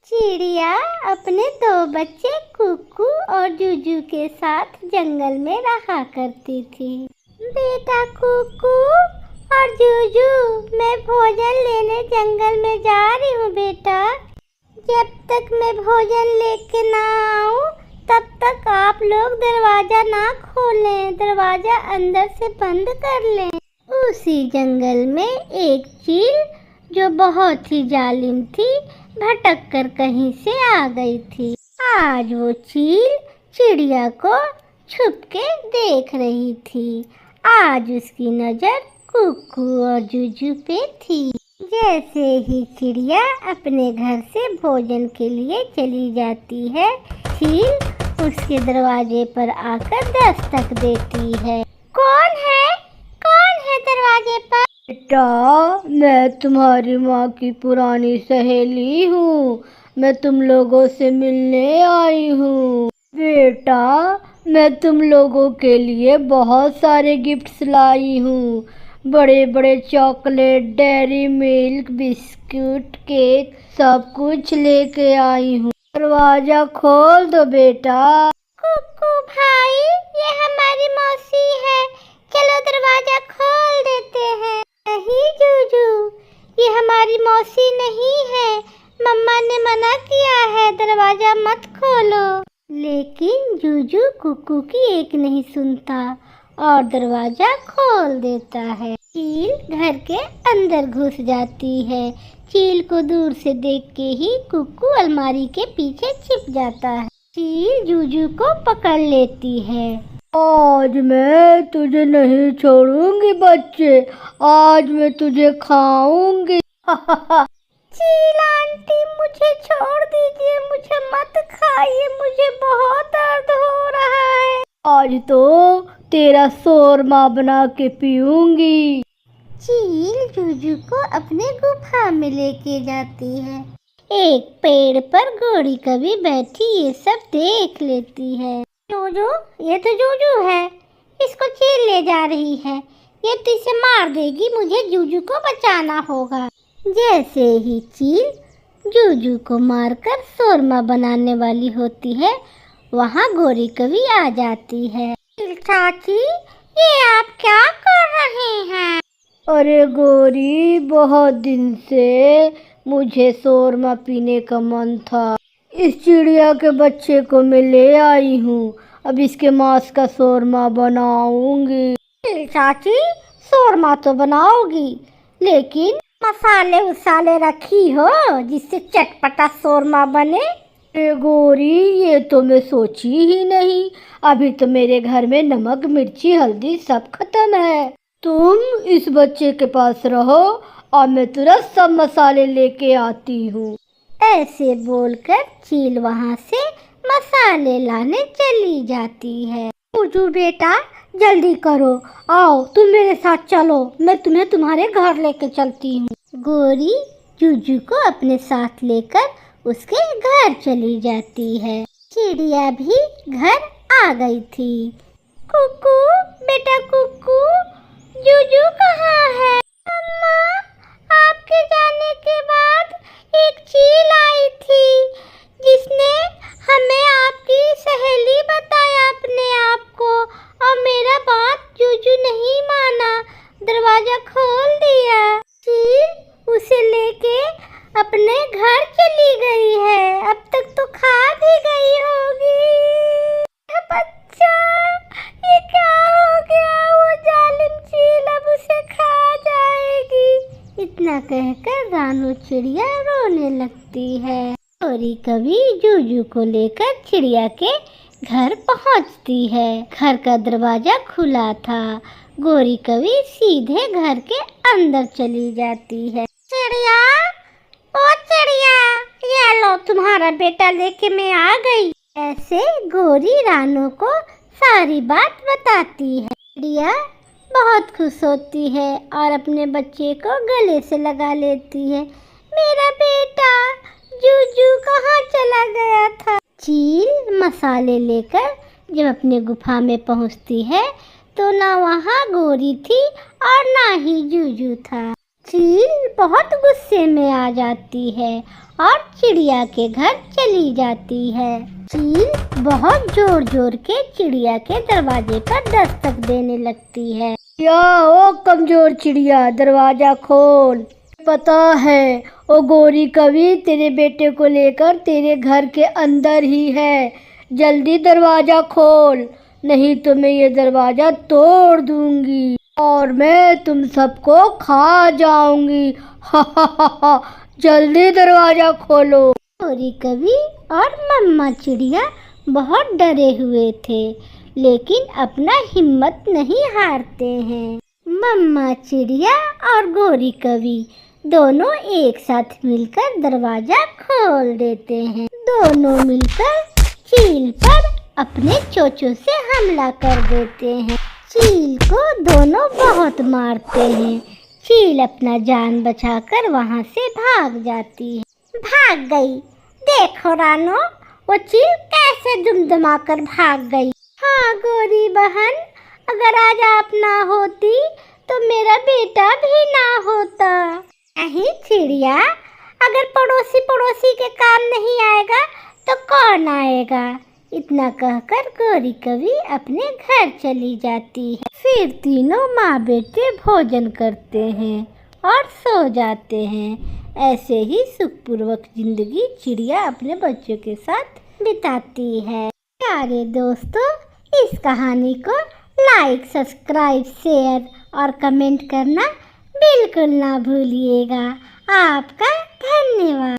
चिड़िया अपने दो बच्चे कुकू और जूजू के साथ जंगल में रहा करती थी। बेटा कुकू और जूजू, मैं भोजन लेने जंगल में जा रही हूँ बेटा। जब तक मैं भोजन लेके ना आऊँ तब तक आप लोग दरवाजा ना खोलें, दरवाजा अंदर से बंद कर लें। उसी जंगल में एक चील जो बहुत ही जालिम थी, भटक कर कहीं से आ गई थी। आज वो चील चिड़िया को छुप के देख रही थी। आज उसकी नजर कुकू और जूजू पे थी। जैसे ही चिड़िया अपने घर से भोजन के लिए चली जाती है, चील उसके दरवाजे पर आकर दस्तक देती है। कौन है? कौन है दरवाजे पर? बेटा, मैं तुम्हारी माँ की पुरानी सहेली हूँ। मैं तुम लोगों से मिलने आई हूँ। बेटा, मैं तुम लोगों के लिए बहुत सारे गिफ्ट्स लाई हूँ। बड़े बड़े chocolate, dairy milk, biscuit, cake, सब कुछ लेके आई हूँ। दरवाजा खोल दो बेटा। कुकू भाई, ये हमारी मौसी है, चलो दरवाजा खोल देते हैं। नहीं जूजू, ये हमारी मौसी नहीं है, मम्मा ने मना किया है, दरवाजा मत खोलो। लेकिन जूजू कुकू की एक नहीं सुनता और दरवाजा खोल देता है। चील घर के अंदर घुस जाती है। चील को दूर से देख के ही कुकू अलमारी के पीछे छिप जाता है। चील जूजू को पकड़ लेती है। आज मैं तुझे नहीं छोड़ूंगी बच्चे, आज मैं तुझे खाऊंगी। चील आंटी, मुझे छोड़ दीजिए, मुझे मत खाइए, मुझे बहुत दर्द हो रहा है। आज तो तेरा शोरमा बना के पीऊंगी। चील जूजू को अपने गुफा में लेके जाती है। एक पेड़ पर गोरी कभी बैठी ये सब देख लेती है। जूजू, ये तो जूजू है, इसको चील ले जा रही है, ये तो इसे मार देगी, मुझे जूजू को बचाना होगा। जैसे ही चील जूजू को मारकर शोरमा बनाने वाली होती है, वहाँ गोरी कभी आ जाती है। चाची, ये आप क्या कर रहे हैं? अरे गोरी, बहुत दिन से मुझे शोरमा पीने का मन था। इस चिड़िया के बच्चे को मैं ले आई हूँ। अब इसके मांस का शोरमा बनाऊंगी। चाची, शोरमा तो बनाओगी, लेकिन मसाले उसाले रखी हो जिससे चटपटा शोरमा बने? अरे गोरी, ये तो मैं सोची ही नहीं। अभी तो मेरे घर में नमक, मिर्ची, हल्दी सब खत्म है। तुम इस बच्चे के पास रहो और मैं तुरंत सब मसाले लेके आती हूँ। ऐसे बोलकर चील वहाँ से मसाले लाने चली जाती है। जूजू बेटा, जल्दी करो, आओ तुम मेरे साथ चलो, मैं तुम्हें तुम्हारे घर लेके चलती हूँ। गोरी जूजू को अपने साथ लेकर उसके घर चली जाती है। चिड़िया भी घर आ गई थी। कुकू बेटा, कुकू, जूजू कहाँ है? अम्मा, आपके जाने के बाद एक चील आई थी जिसने हमें आपकी सहेली बताया अपने आप को, और मेरा बात जूजू नहीं माना, दरवाजा खोल दिया। चील उसे लेके अपने घर चली गई है, अब तक तो खा भी गई होगी। बच्चा, ये क्या हो गया? वो जालिम चील अब उसे खा जाएगी। इतना कहकर रानू चिड़िया रोने लगती है। गोरी कभी जूजू को लेकर चिड़िया के घर पहुंचती है। घर का दरवाजा खुला था। गोरी कभी सीधे घर के अंदर चली जाती है। चिड़िया, ओ चिड़िया, ये लो तुम्हारा बेटा लेके मैं आ गई। ऐसे गोरी रानू को सारी बात बताती है। चिड़िया बहुत खुश होती है और अपने बच्चे को गले से लगा लेती है। मेरा बेटा जूजू कहाँ चला गया था? चील मसाले लेकर जब अपने गुफा में पहुँचती है तो ना वहाँ गोरी थी और ना ही जूजू था। चील बहुत गुस्से में आ जाती है और चिड़िया के घर चली जाती है। चील बहुत जोर जोर के चिड़िया के दरवाजे पर दस्तक देने लगती है। या ओ कमजोर चिड़िया, दरवाजा खोल। पता है ओ गोरी कवि तेरे बेटे को लेकर तेरे घर के अंदर ही है। जल्दी दरवाजा खोल, नहीं तो मैं ये दरवाजा तोड़ दूंगी और मैं तुम सबको खा जाऊंगी। हा हा हा हा, जल्दी दरवाजा खोलो। गोरी कवि और मम्मा चिड़िया बहुत डरे हुए थे, लेकिन अपना हिम्मत नहीं हारते हैं। मम्मा चिड़िया और गोरी कवि दोनों एक साथ मिलकर दरवाजा खोल देते हैं। दोनों मिलकर चील पर अपने चोंचों से हमला कर देते हैं। चील को दोनों बहुत मारते हैं। चील अपना जान बचाकर वहां से भाग जाती है। भाग गई, देखो रानो, वो चील कैसे दुमदमा कर भाग गई। हाँ गोरी बहन, अगर आज आप ना होती तो मेरा बेटा भी ना होता। नहीं चिड़िया, अगर पड़ोसी के काम नहीं आएगा तो कौन आएगा। इतना कहकर गोरी कवि अपने घर चली जाती है। फिर तीनों माँ बेटे भोजन करते हैं और सो जाते हैं। ऐसे ही सुखपूर्वक जिंदगी चिड़िया अपने बच्चों के साथ बिताती है। प्यारे दोस्तों, इस कहानी को लाइक, सब्सक्राइब, शेयर और कमेंट करना बिल्कुल ना भूलिएगा। आपका धन्यवाद।